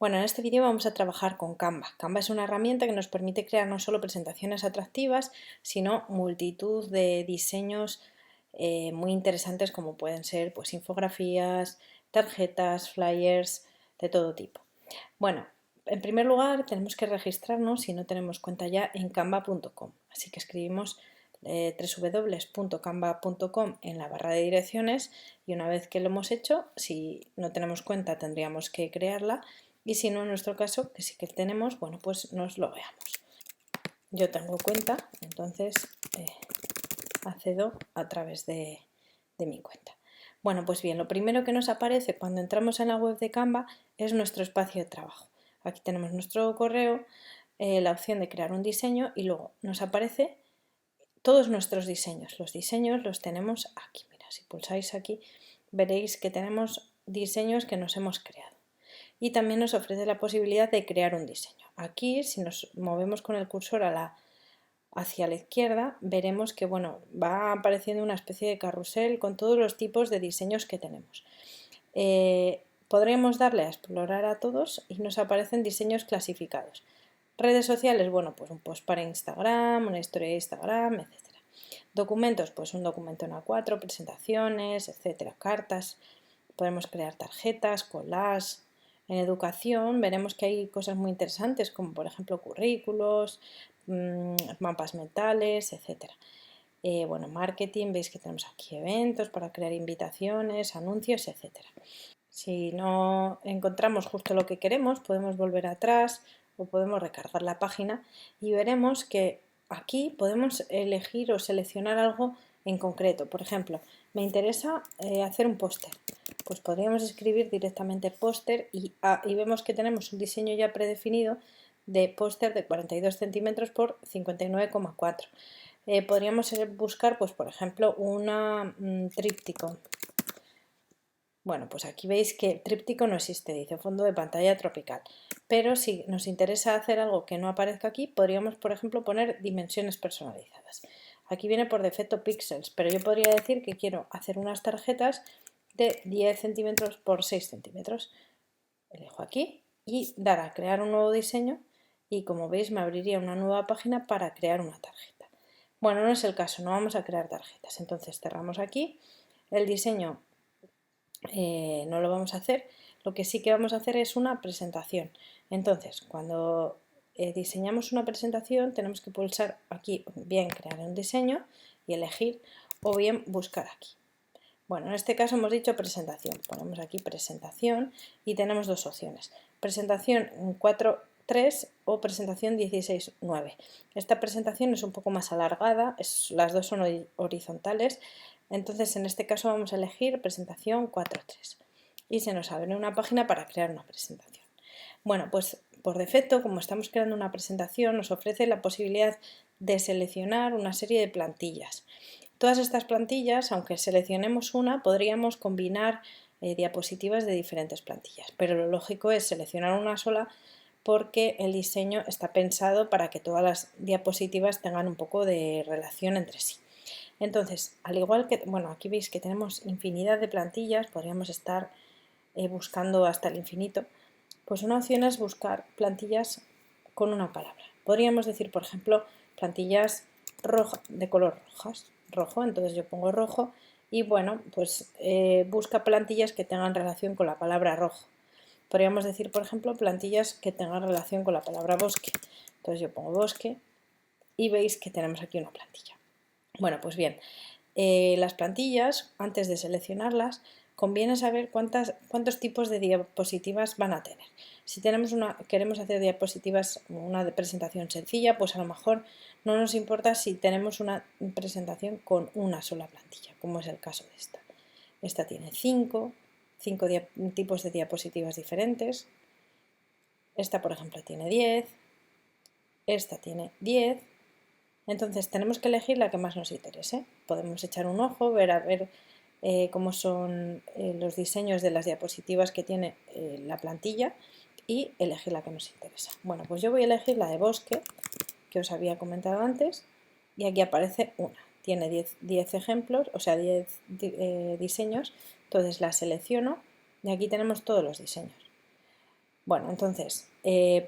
Bueno, en este vídeo vamos a trabajar con Canva. Canva es una herramienta que nos permite crear no solo presentaciones atractivas, sino multitud de diseños muy interesantes como pueden ser pues, infografías, tarjetas, flyers, de todo tipo. Bueno, en primer lugar tenemos que registrarnos si no tenemos cuenta ya en canva.com. Así que escribimos www.canva.com en la barra de direcciones y una vez que lo hemos hecho, si no tenemos cuenta tendríamos que crearla y si no, en nuestro caso, que sí que tenemos, bueno, pues nos lo veamos. Yo tengo cuenta, entonces accedo a través de mi cuenta. Bueno, pues bien, lo primero que nos aparece cuando entramos en la web de Canva es nuestro espacio de trabajo. Aquí tenemos nuestro correo, la opción de crear un diseño y luego nos aparece todos nuestros diseños. Los diseños los tenemos aquí. Mira, si pulsáis aquí veréis que tenemos diseños que nos hemos creado. Y también nos ofrece la posibilidad de crear un diseño. Aquí, si nos movemos con el cursor hacia la izquierda, veremos que bueno, va apareciendo una especie de carrusel con todos los tipos de diseños que tenemos. Podremos darle a explorar a todos y nos aparecen diseños clasificados. Redes sociales, bueno, pues un post para Instagram, una historia de Instagram, etc. Documentos, pues un documento en A4, presentaciones, etcétera, cartas. Podemos crear tarjetas, collages. En educación veremos que hay cosas muy interesantes como por ejemplo currículos, mapas mentales, etcétera. Bueno, marketing, veis que tenemos aquí eventos para crear invitaciones, anuncios, etcétera. Si no encontramos justo lo que queremos, podemos volver atrás o podemos recargar la página y veremos que aquí podemos elegir o seleccionar algo en concreto. Por ejemplo, me interesa hacer un póster. Pues podríamos escribir directamente póster y vemos que tenemos un diseño ya predefinido de póster de 42 centímetros por 59,4. Podríamos buscar, pues por ejemplo, una tríptico. Bueno, pues aquí veis que tríptico no existe, dice fondo de pantalla tropical. Pero si nos interesa hacer algo que no aparezca aquí, podríamos, por ejemplo, poner dimensiones personalizadas. Aquí viene por defecto píxeles, pero yo podría decir que quiero hacer unas tarjetas de 10 centímetros por 6 centímetros. Elijo aquí y dar a crear un nuevo diseño y como veis me abriría una nueva página para crear una tarjeta. Bueno, no es el caso, no vamos a crear tarjetas. Entonces cerramos aquí. El diseño no lo vamos a hacer. Lo que sí que vamos a hacer es una presentación. Entonces, cuando diseñamos una presentación tenemos que pulsar aquí bien crear un diseño y elegir o bien buscar aquí. Bueno, en este caso hemos dicho presentación. Ponemos aquí presentación y tenemos dos opciones. Presentación 4:3 o presentación 16:9. Esta presentación es un poco más alargada, las dos son horizontales. Entonces en este caso vamos a elegir presentación 4:3 y se nos abre una página para crear una presentación. Bueno, pues por defecto, como estamos creando una presentación, nos ofrece la posibilidad de seleccionar una serie de plantillas. Todas estas plantillas, aunque seleccionemos una, podríamos combinar diapositivas de diferentes plantillas, pero lo lógico es seleccionar una sola porque el diseño está pensado para que todas las diapositivas tengan un poco de relación entre sí. Entonces, al igual que, bueno, aquí veis que tenemos infinidad de plantillas, podríamos estar buscando hasta el infinito, pues una opción es buscar plantillas con una palabra. Podríamos decir, por ejemplo, plantillas de color rojo, entonces yo pongo rojo y bueno, pues busca plantillas que tengan relación con la palabra rojo. Podríamos decir, por ejemplo, plantillas que tengan relación con la palabra bosque. Entonces yo pongo bosque y veis que tenemos aquí una plantilla. Bueno, pues bien, las plantillas, antes de seleccionarlas, conviene saber cuántos tipos de diapositivas van a tener. Si queremos hacer diapositivas, una presentación sencilla, pues a lo mejor no nos importa si tenemos una presentación con una sola plantilla, como es el caso de esta. Esta tiene 5 tipos de diapositivas diferentes. Esta, por ejemplo, tiene 10. Esta tiene 10. Entonces tenemos que elegir la que más nos interese. Podemos echar un ojo, ver cómo son los diseños de las diapositivas que tiene la plantilla y elegir la que nos interesa. Bueno, pues yo voy a elegir la de bosque, que os había comentado antes, y aquí aparece una. Tiene 10 ejemplos, o sea, 10 diseños, entonces la selecciono y aquí tenemos todos los diseños. Bueno, entonces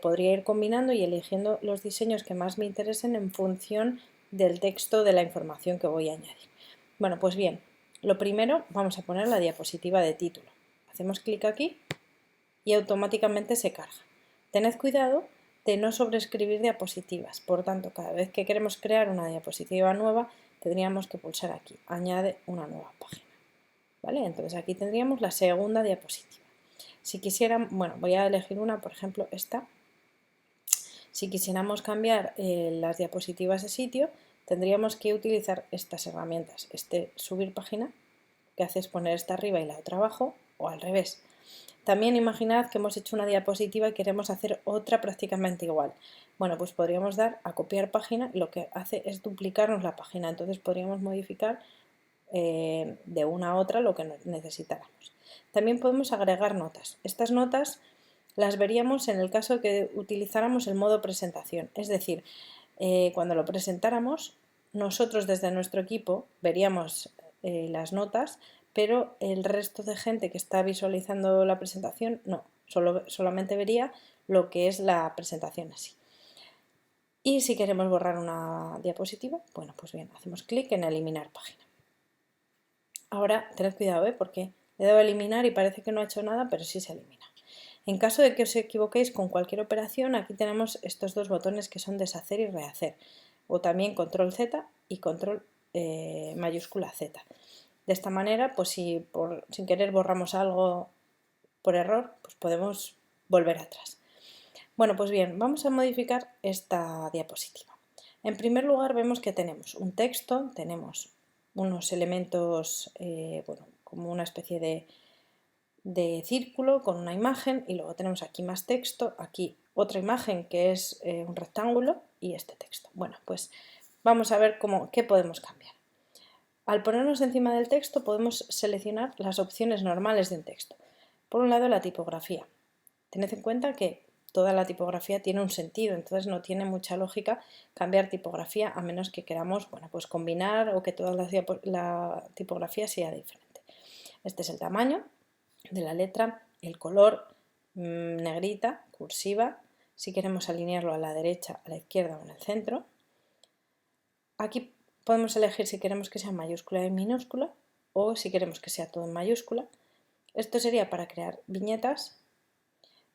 podría ir combinando y eligiendo los diseños que más me interesen en función del texto de la información que voy a añadir. Bueno, pues bien, lo primero vamos a poner la diapositiva de título. Hacemos clic aquí y automáticamente se carga. Tened cuidado de no sobreescribir diapositivas, por tanto, cada vez que queremos crear una diapositiva nueva, tendríamos que pulsar aquí, añade una nueva página. ¿Vale? Entonces aquí tendríamos la segunda diapositiva. Si quisieran, bueno, voy a elegir una, por ejemplo, esta. Si quisiéramos cambiar las diapositivas de sitio, tendríamos que utilizar estas herramientas. Subir página, que hace es poner esta arriba y la otra abajo, o al revés. También imaginad que hemos hecho una diapositiva y queremos hacer otra prácticamente igual. Bueno, pues podríamos dar a copiar página y lo que hace es duplicarnos la página. Entonces podríamos modificar de una a otra lo que necesitáramos. También podemos agregar notas. Estas notas las veríamos en el caso que utilizáramos el modo presentación. Es decir, cuando lo presentáramos, nosotros desde nuestro equipo veríamos las notas, pero el resto de gente que está visualizando la presentación no, solamente vería lo que es la presentación así. Y si queremos borrar una diapositiva, bueno, pues bien, hacemos clic en eliminar página. Ahora tened cuidado, porque le he dado a eliminar y parece que no ha hecho nada, pero sí se elimina. En caso de que os equivoquéis con cualquier operación, aquí tenemos estos dos botones que son deshacer y rehacer, o también control Z y control mayúscula Z. De esta manera, pues si sin querer borramos algo por error, pues podemos volver atrás. Bueno, pues bien, vamos a modificar esta diapositiva. En primer lugar vemos que tenemos un texto, tenemos unos elementos, bueno, como una especie de círculo con una imagen y luego tenemos aquí más texto, aquí otra imagen que es un rectángulo y este texto. Bueno, pues vamos a ver qué podemos cambiar. Al ponernos encima del texto podemos seleccionar las opciones normales de un texto. Por un lado, la tipografía. Tened en cuenta que toda la tipografía tiene un sentido, entonces no tiene mucha lógica cambiar tipografía a menos que queramos, bueno, pues combinar o que toda la tipografía sea diferente. Este es el tamaño de la letra, el color, negrita, cursiva, si queremos alinearlo a la derecha, a la izquierda o en el centro. Aquí podemos elegir si queremos que sea en mayúscula o en minúscula o si queremos que sea todo en mayúscula. Esto sería para crear viñetas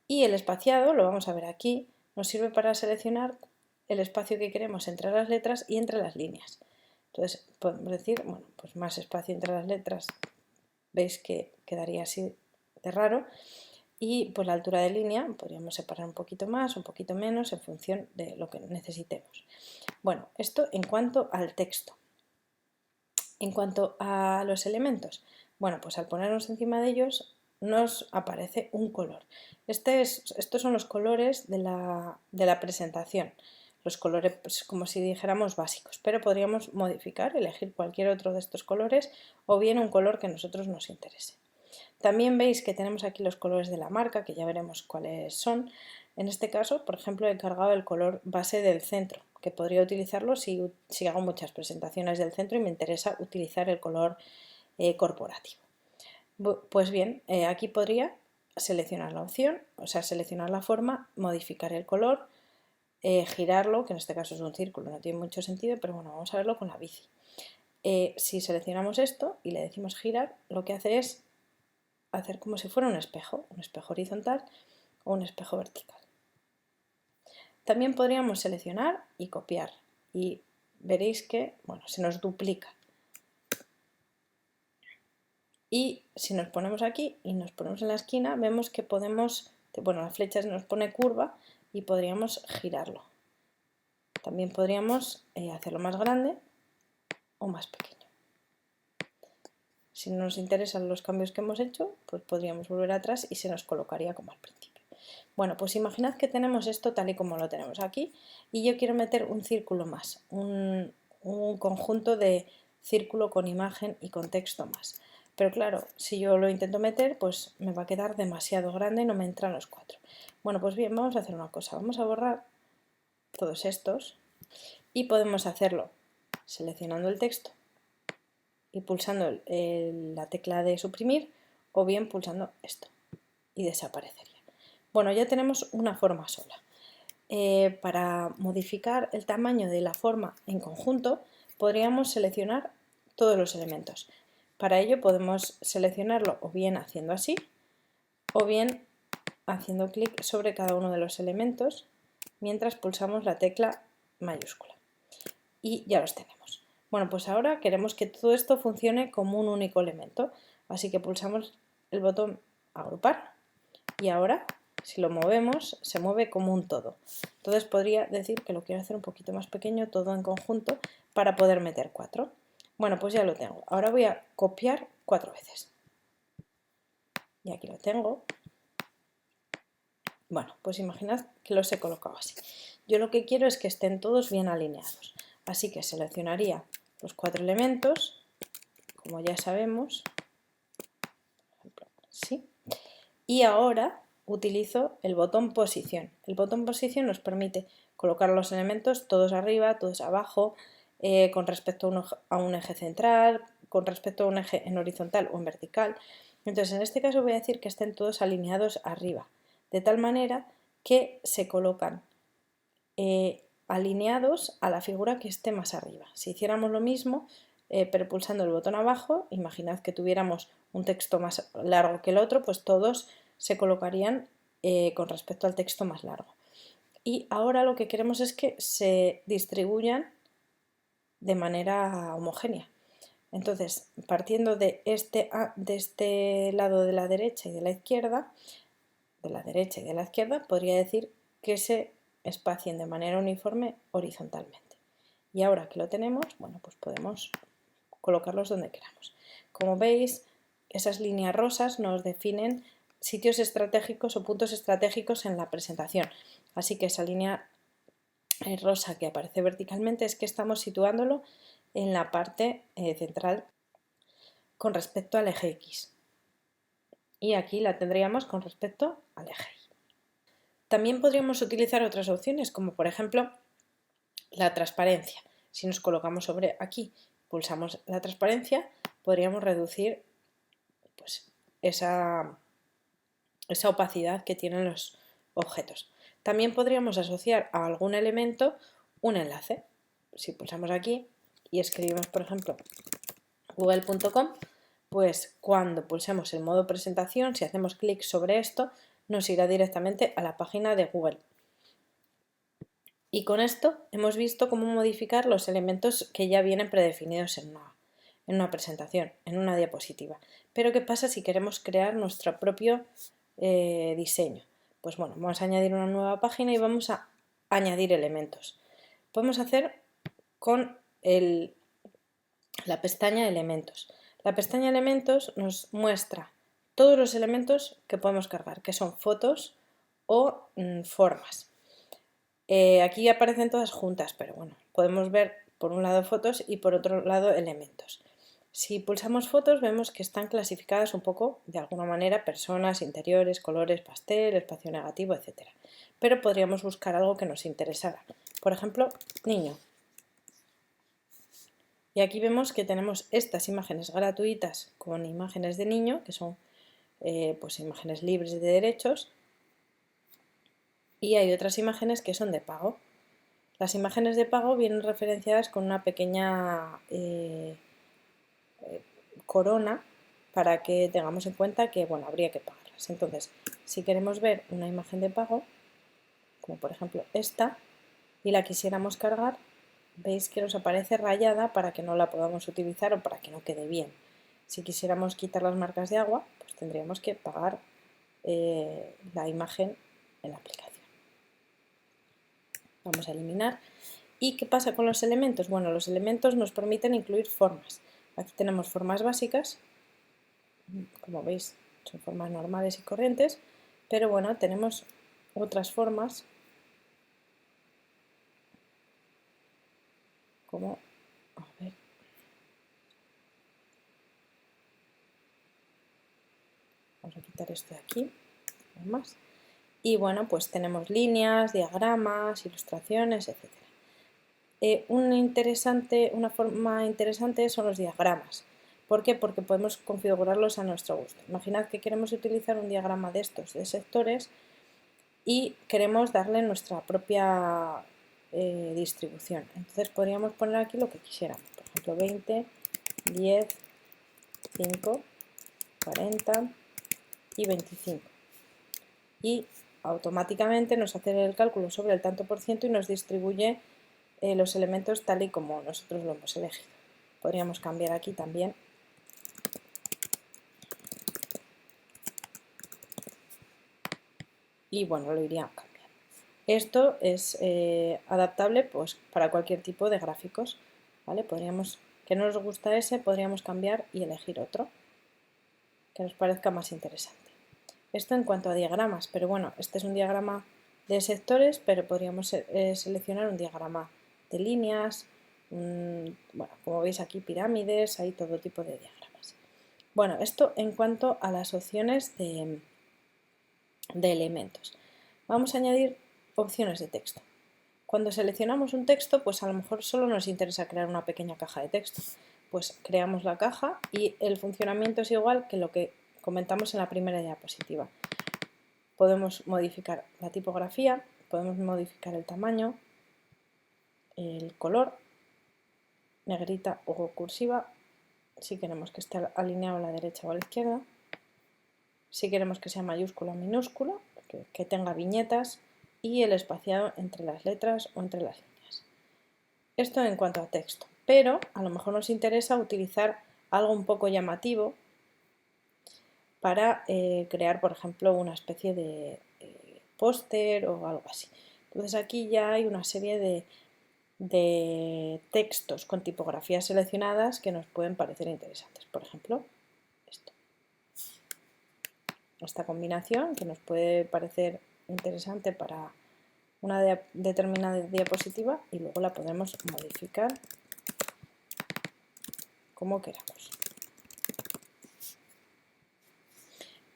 y el espaciado, lo vamos a ver aquí, nos sirve para seleccionar el espacio que queremos entre las letras y entre las líneas. Entonces podemos decir, bueno, pues más espacio entre las letras, veis que quedaría así de raro, y pues la altura de línea podríamos separar un poquito más, un poquito menos en función de lo que necesitemos. Bueno, esto en cuanto al texto. En cuanto a los elementos, bueno, pues al ponernos encima de ellos nos aparece un color. Estos son los colores de la presentación, los colores pues, como si dijéramos básicos, pero podríamos modificar, elegir cualquier otro de estos colores o bien un color que a nosotros nos interese. También veis que tenemos aquí los colores de la marca, que ya veremos cuáles son. En este caso, por ejemplo, he cargado el color base del centro, que podría utilizarlo si hago muchas presentaciones del centro y me interesa utilizar el color corporativo. Pues bien, aquí podría seleccionar la opción, o sea, seleccionar la forma, modificar el color, girarlo, que en este caso es un círculo, no tiene mucho sentido, pero bueno, vamos a verlo con la bici. Si seleccionamos esto y le decimos girar, lo que hace es hacer como si fuera un espejo horizontal o un espejo vertical. También podríamos seleccionar y copiar y veréis que bueno, se nos duplica. Y si nos ponemos aquí y nos ponemos en la esquina, vemos que podemos, bueno, la flecha nos pone curva y podríamos girarlo. También podríamos hacerlo más grande o más pequeño. Si no nos interesan los cambios que hemos hecho, pues podríamos volver atrás y se nos colocaría como al principio. Bueno, pues imaginad que tenemos esto tal y como lo tenemos aquí y yo quiero meter un círculo más, un conjunto de círculo con imagen y con texto más. Pero claro, si yo lo intento meter, pues me va a quedar demasiado grande y no me entran los cuatro. Bueno, pues bien, vamos a hacer una cosa. Vamos a borrar todos estos y podemos hacerlo seleccionando el texto y pulsando la tecla de suprimir o bien pulsando esto y desaparecería. Bueno, ya tenemos una forma sola. Para modificar el tamaño de la forma en conjunto, podríamos seleccionar todos los elementos. Para ello podemos seleccionarlo o bien haciendo así, o bien haciendo clic sobre cada uno de los elementos mientras pulsamos la tecla mayúscula. Y ya los tenemos. Bueno, pues ahora queremos que todo esto funcione como un único elemento, así que pulsamos el botón agrupar y ahora si lo movemos se mueve como un todo. Entonces podría decir que lo quiero hacer un poquito más pequeño, todo en conjunto, para poder meter 4. Bueno, pues ya lo tengo. Ahora voy a copiar 4 veces. Y aquí lo tengo. Bueno, pues imaginad que los he colocado así. Yo lo que quiero es que estén todos bien alineados. Así que seleccionaría los 4 elementos, como ya sabemos. Por ejemplo, así. Y ahora utilizo el botón posición. El botón posición nos permite colocar los elementos todos arriba, todos abajo, con respecto a un eje central, con respecto a un eje en horizontal o en vertical. Entonces en este caso voy a decir que estén todos alineados arriba, de tal manera que se colocan alineados a la figura que esté más arriba. Si hiciéramos lo mismo, pero pulsando el botón abajo, imaginad que tuviéramos un texto más largo que el otro, pues todos se colocarían con respecto al texto más largo. Y ahora lo que queremos es que se distribuyan de manera homogénea. Entonces, partiendo de este lado de la derecha y de la izquierda, podría decir que se espacien de manera uniforme horizontalmente. Y ahora que lo tenemos, bueno, pues podemos colocarlos donde queramos. Como veis, esas líneas rosas nos definen sitios estratégicos o puntos estratégicos en la presentación. Así que esa línea rosa que aparece verticalmente es que estamos situándolo en la parte central con respecto al eje X. Y aquí la tendríamos con respecto al eje Y. También podríamos utilizar otras opciones, como por ejemplo la transparencia. Si nos colocamos sobre aquí, pulsamos la transparencia, podríamos reducir pues, esa opacidad que tienen los objetos. También podríamos asociar a algún elemento un enlace. Si pulsamos aquí y escribimos, por ejemplo, google.com, pues cuando pulsemos el modo presentación, si hacemos clic sobre esto, nos irá directamente a la página de Google. Y con esto hemos visto cómo modificar los elementos que ya vienen predefinidos en una presentación, en una diapositiva. Pero ¿qué pasa si queremos crear nuestro propio diseño? Pues bueno, vamos a añadir una nueva página y vamos a añadir elementos. Podemos hacer con la pestaña Elementos. La pestaña Elementos nos muestra todos los elementos que podemos cargar, que son fotos o formas. Aquí aparecen todas juntas, pero bueno, podemos ver por un lado fotos y por otro lado elementos. Si pulsamos fotos vemos que están clasificadas un poco, de alguna manera, personas, interiores, colores, pastel, espacio negativo, etc. Pero podríamos buscar algo que nos interesara. Por ejemplo, niño. Y aquí vemos que tenemos estas imágenes gratuitas con imágenes de niño, que son pues imágenes libres de derechos, y hay otras imágenes que son de pago. Las imágenes de pago vienen referenciadas con una pequeña corona para que tengamos en cuenta que bueno, habría que pagarlas. Entonces, si queremos ver una imagen de pago, como por ejemplo esta, y la quisiéramos cargar, veis que nos aparece rayada para que no la podamos utilizar o para que no quede bien. Si quisiéramos quitar las marcas de agua, pues tendríamos que pagar la imagen en la aplicación. Vamos a eliminar. ¿Y qué pasa con los elementos? Bueno, los elementos nos permiten incluir formas. Aquí tenemos formas básicas, como veis son formas normales y corrientes, pero bueno, tenemos otras formas como, a ver, vamos a quitar esto de aquí, más. Y bueno, pues tenemos líneas, diagramas, ilustraciones, etc. Una forma interesante son los diagramas. ¿Por qué? Porque podemos configurarlos a nuestro gusto. Imaginad que queremos utilizar un diagrama de estos de sectores y queremos darle nuestra propia distribución. Entonces podríamos poner aquí lo que quisiéramos, por ejemplo 20, 10, 5, 40 y 25. Y automáticamente nos hace el cálculo sobre el tanto por ciento y nos distribuye los elementos tal y como nosotros lo hemos elegido. Podríamos cambiar aquí también. Y bueno, lo iría cambiando. Esto es adaptable pues, para cualquier tipo de gráficos. ¿Vale? Podríamos, que no nos gusta ese, podríamos cambiar y elegir otro que nos parezca más interesante. Esto en cuanto a diagramas, pero bueno, este es un diagrama de sectores, pero podríamos seleccionar un diagrama de líneas, bueno, como veis aquí pirámides, hay todo tipo de diagramas. Bueno, esto en cuanto a las opciones de elementos. Vamos a añadir opciones de texto. Cuando seleccionamos un texto, pues a lo mejor solo nos interesa crear una pequeña caja de texto. Pues creamos la caja y el funcionamiento es igual que lo que comentamos en la primera diapositiva. Podemos modificar la tipografía, podemos modificar el tamaño, el color, negrita o cursiva, si queremos que esté alineado a la derecha o a la izquierda, si queremos que sea mayúscula o minúscula, que tenga viñetas y el espaciado entre las letras o entre las líneas. Esto en cuanto a texto, pero a lo mejor nos interesa utilizar algo un poco llamativo para crear, por ejemplo, una especie de póster o algo así. Entonces aquí ya hay una serie de textos con tipografías seleccionadas que nos pueden parecer interesantes. Por ejemplo, esto. Esta combinación que nos puede parecer interesante para una determinada diapositiva y luego la podemos modificar como queramos.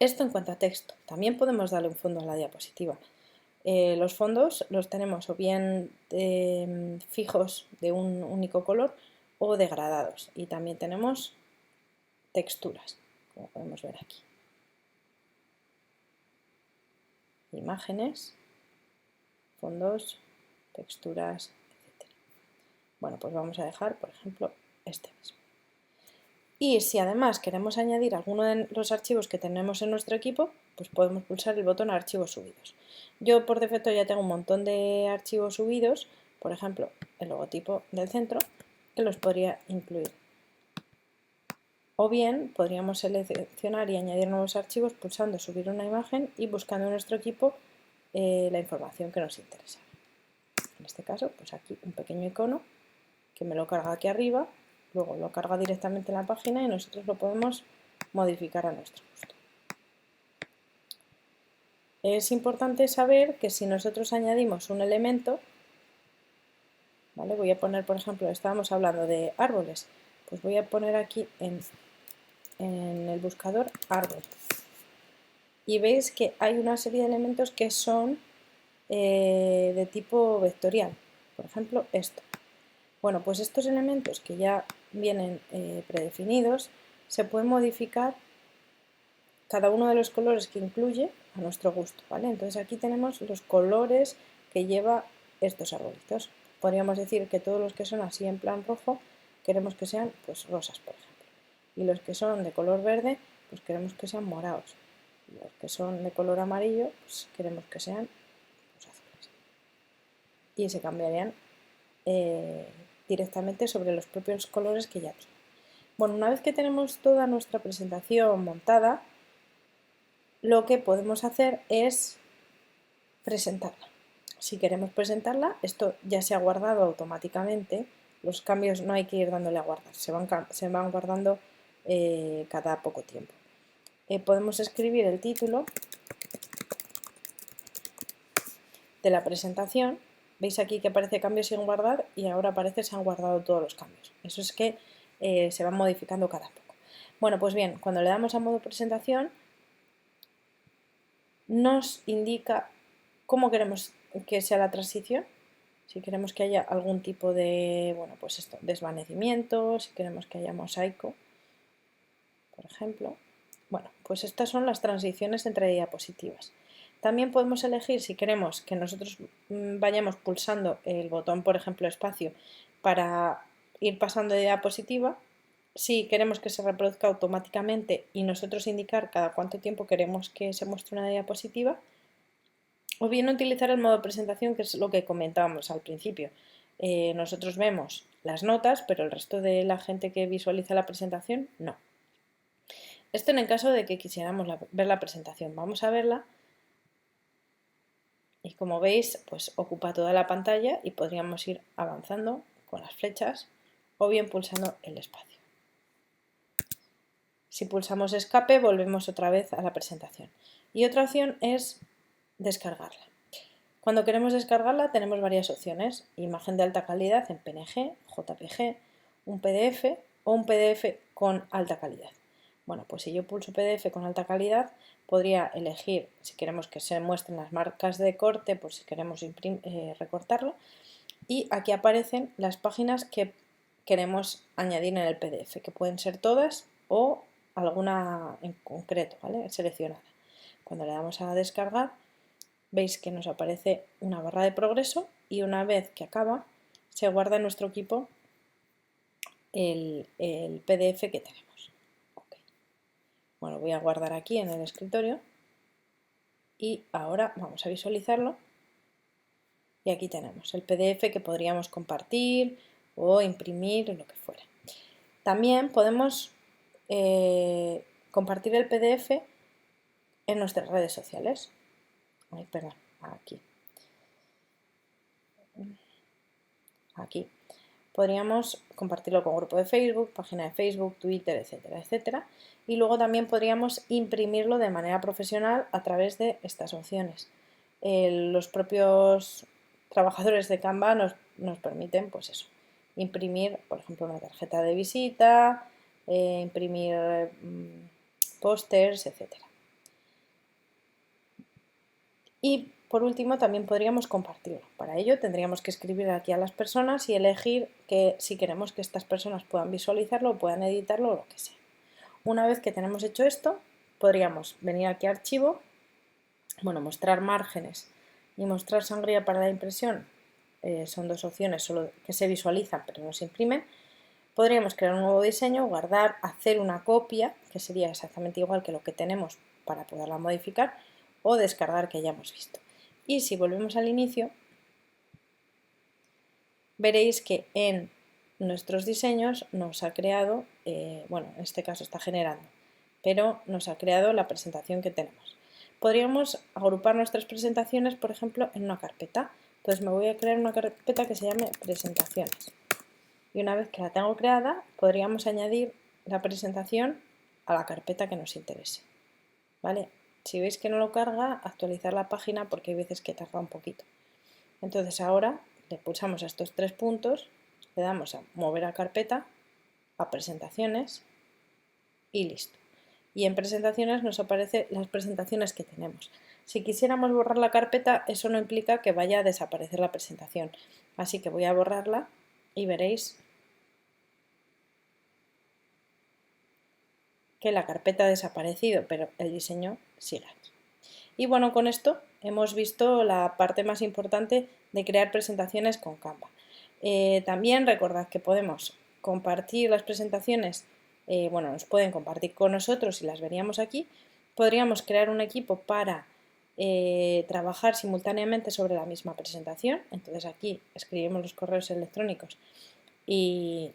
Esto en cuanto a texto. También podemos darle un fondo a la diapositiva. Los fondos los tenemos o bien fijos de un único color o degradados. Y también tenemos texturas, como podemos ver aquí. Imágenes, fondos, texturas, etc. Bueno, pues vamos a dejar, por ejemplo, este mismo. Y si además queremos añadir alguno de los archivos que tenemos en nuestro equipo, pues podemos pulsar el botón Archivos subidos. Yo por defecto ya tengo un montón de archivos subidos, por ejemplo, el logotipo del centro, que los podría incluir. O bien podríamos seleccionar y añadir nuevos archivos pulsando Subir una imagen y buscando en nuestro equipo la información que nos interesa. En este caso, pues aquí un pequeño icono que me lo carga aquí arriba, luego lo carga directamente en la página y nosotros lo podemos modificar a nuestro gusto. Es importante saber que si nosotros añadimos un elemento, ¿vale? Voy a poner, por ejemplo, estábamos hablando de árboles, pues voy a poner aquí en el buscador árbol. Y veis que hay una serie de elementos que son de tipo vectorial, por ejemplo esto. Bueno, pues estos elementos que ya vienen predefinidos se pueden modificar cada uno de los colores que incluye a nuestro gusto, ¿vale? Entonces aquí tenemos los colores que lleva estos arbolitos. Podríamos decir que todos los que son así en plan rojo queremos que sean pues rosas, por ejemplo. Y los que son de color verde pues queremos que sean morados. Y los que son de color amarillo pues queremos que sean pues, azules. Y se cambiarían directamente sobre los propios colores que ya tiene. Bueno, una vez que tenemos toda nuestra presentación montada, lo que podemos hacer es presentarla. Si queremos presentarla, esto ya se ha guardado automáticamente, los cambios no hay que ir dándole a guardar, se van guardando cada poco tiempo. Podemos escribir el título de la presentación. Veis aquí que aparece cambios sin guardar y ahora aparece se han guardado todos los cambios. Eso es que se van modificando cada poco. Bueno, pues bien, cuando le damos a modo presentación nos indica cómo queremos que sea la transición, si queremos que haya algún tipo de, bueno, pues esto, desvanecimiento, si queremos que haya mosaico, por ejemplo. Bueno, pues estas son las transiciones entre diapositivas. También podemos elegir si queremos que nosotros vayamos pulsando el botón, por ejemplo, espacio, para ir pasando de diapositiva, si queremos que se reproduzca automáticamente y nosotros indicar cada cuánto tiempo queremos que se muestre una diapositiva, o bien utilizar el modo presentación, que es lo que comentábamos al principio. Nosotros vemos las notas, pero el resto de la gente que visualiza la presentación no. Esto en el caso de que quisiéramos ver la presentación. Vamos a verla y como veis, pues ocupa toda la pantalla y podríamos ir avanzando con las flechas o bien pulsando el espacio. Si pulsamos escape, volvemos otra vez a la presentación. Y otra opción es descargarla. Cuando queremos descargarla tenemos varias opciones: imagen de alta calidad en PNG, JPG, un PDF o un PDF con alta calidad. Bueno, pues si yo pulso PDF con alta calidad, podría elegir si queremos que se muestren las marcas de corte, por si queremos recortarlo, y aquí aparecen las páginas que queremos añadir en el PDF, que pueden ser todas o alguna en concreto, ¿vale? Seleccionada. Cuando le damos a descargar, veis que nos aparece una barra de progreso y una vez que acaba, se guarda en nuestro equipo el PDF que tenemos. Okay. Bueno, voy a guardar aquí en el escritorio y ahora vamos a visualizarlo. Y aquí tenemos el PDF que podríamos compartir o imprimir o lo que fuera. También podemos compartir el PDF en nuestras redes sociales. Ay, perdón, aquí. Podríamos compartirlo con grupo de Facebook, página de Facebook, Twitter, etcétera, etcétera. Y luego también podríamos imprimirlo de manera profesional a través de estas opciones. Los propios trabajadores de Canva nos permiten, pues eso, imprimir, por ejemplo, una tarjeta de visita, imprimir pósters, etcétera. Y por último también podríamos compartirlo. Para ello tendríamos que escribir aquí a las personas y elegir que si queremos que estas personas puedan visualizarlo o puedan editarlo o lo que sea. Una vez que tenemos hecho esto, podríamos venir aquí a archivo, bueno, mostrar márgenes y mostrar sangría para la impresión. Son dos opciones solo que se visualizan pero no se imprimen. Podríamos crear un nuevo diseño, guardar, hacer una copia, que sería exactamente igual que lo que tenemos para poderla modificar, o descargar, que ya hemos visto. Y si volvemos al inicio, veréis que en nuestros diseños nos ha creado, bueno, en este caso está generando, pero nos ha creado la presentación que tenemos. Podríamos agrupar nuestras presentaciones, por ejemplo, en una carpeta. Entonces me voy a crear una carpeta que se llame presentaciones. Y una vez que la tengo creada, podríamos añadir la presentación a la carpeta que nos interese. ¿Vale? Si veis que no lo carga, actualizar la página porque hay veces que tarda un poquito. Entonces ahora le pulsamos a estos tres puntos, le damos a mover a carpeta, a presentaciones y listo. Y en presentaciones nos aparecen las presentaciones que tenemos. Si quisiéramos borrar la carpeta, eso no implica que vaya a desaparecer la presentación. Así que voy a borrarla y veréis que la carpeta ha desaparecido, pero el diseño sigue aquí. Y bueno, con esto hemos visto la parte más importante de crear presentaciones con Canva. También recordad que podemos compartir las presentaciones, bueno, nos pueden compartir con nosotros y las veríamos aquí. Podríamos crear un equipo para trabajar simultáneamente sobre la misma presentación. Entonces aquí escribimos los correos electrónicos y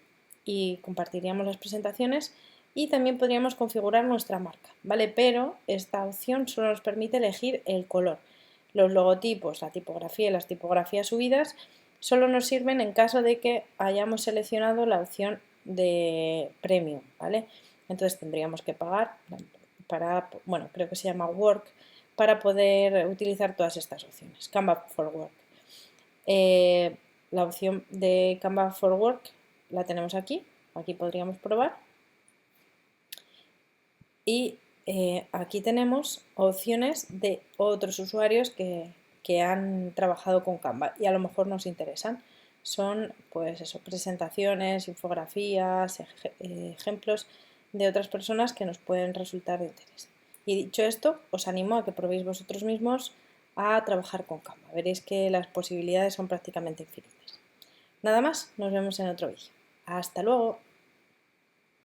compartiríamos las presentaciones. Y también podríamos configurar nuestra marca, ¿vale? Pero esta opción solo nos permite elegir el color. Los logotipos, la tipografía y las tipografías subidas solo nos sirven en caso de que hayamos seleccionado la opción de Premium, ¿vale? Entonces tendríamos que pagar para, bueno, creo que se llama Work, para poder utilizar todas estas opciones. Canva for Work. La opción de Canva for Work la tenemos aquí. Aquí podríamos probar. Y aquí tenemos opciones de otros usuarios que han trabajado con Canva y a lo mejor nos interesan. Son pues eso, presentaciones, infografías, ejemplos de otras personas que nos pueden resultar de interés. Y dicho esto, os animo a que probéis vosotros mismos a trabajar con Canva. Veréis que las posibilidades son prácticamente infinitas. Nada más, nos vemos en otro vídeo. ¡Hasta luego!